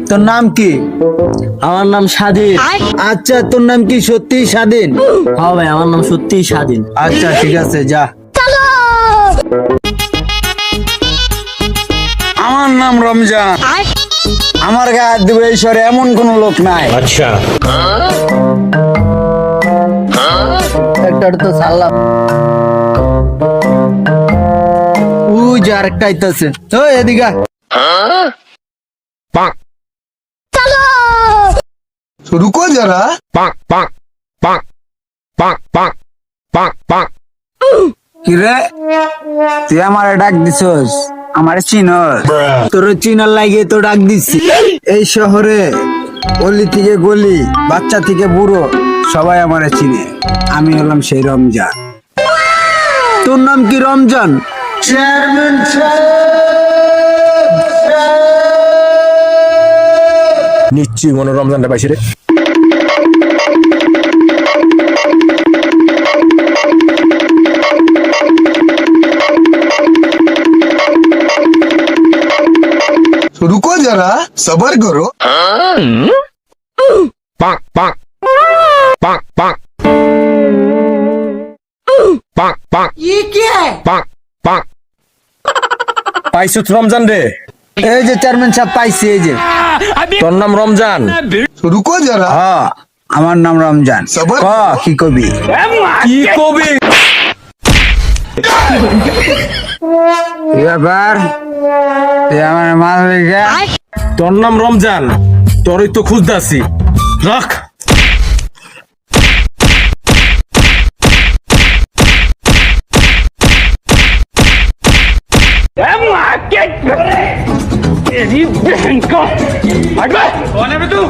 তোর নাম কি? আমার নাম স্বাধীন। আচ্ছা, তোর নাম কি সত্যিই স্বাধীন? হ্যাঁ ভাই, আমার নাম সত্যিই স্বাধীন। আচ্ছা ঠিক আছে, যা। আমার নাম রমজান। আমার গায়ে হাত দিবে এই শহরে এমন কোন লোক নাই। अच्छा একটা তো সালাম। ওই যে আরেকটা আইতাছে। ওই এদিকে আয়। पाक रुको जरा। पाक पाक पाक पाक पाक पाक पाक কিরে, তুই আমারে ডাক দিছস? আমারে চিনস? তোর চিনার লাগিয়ে তো ডাক দিছি। এই শহরে অলি থেকে গলি, বাচ্চা থেকে বুড়ো সবাই আমারে চিনে। আমি হলাম সেই রমজান। তোর নাম কি রমজান? চেয়ারম্যান নিশ্চয়ই মনে রমজানটা পাইছে রে। रुको जरा, सबर करो। पाक पाक पाक पाक पाक पाक ये क्या है? पाक पाक পাইছো রমজান রে। এই যে চেয়ারম্যান সাহেব পাইছি, এই যে। তোর নাম রমজান? रुको जरा। হ্যাঁ, আমার নাম রমজান। ক, কি কবি? কি কবি? কি ব্যাপার? তুই আমার মাল রেখে তোর নাম রমজান, তোরই তো খুঁজতাছি। রাখ। कौन है बे तू?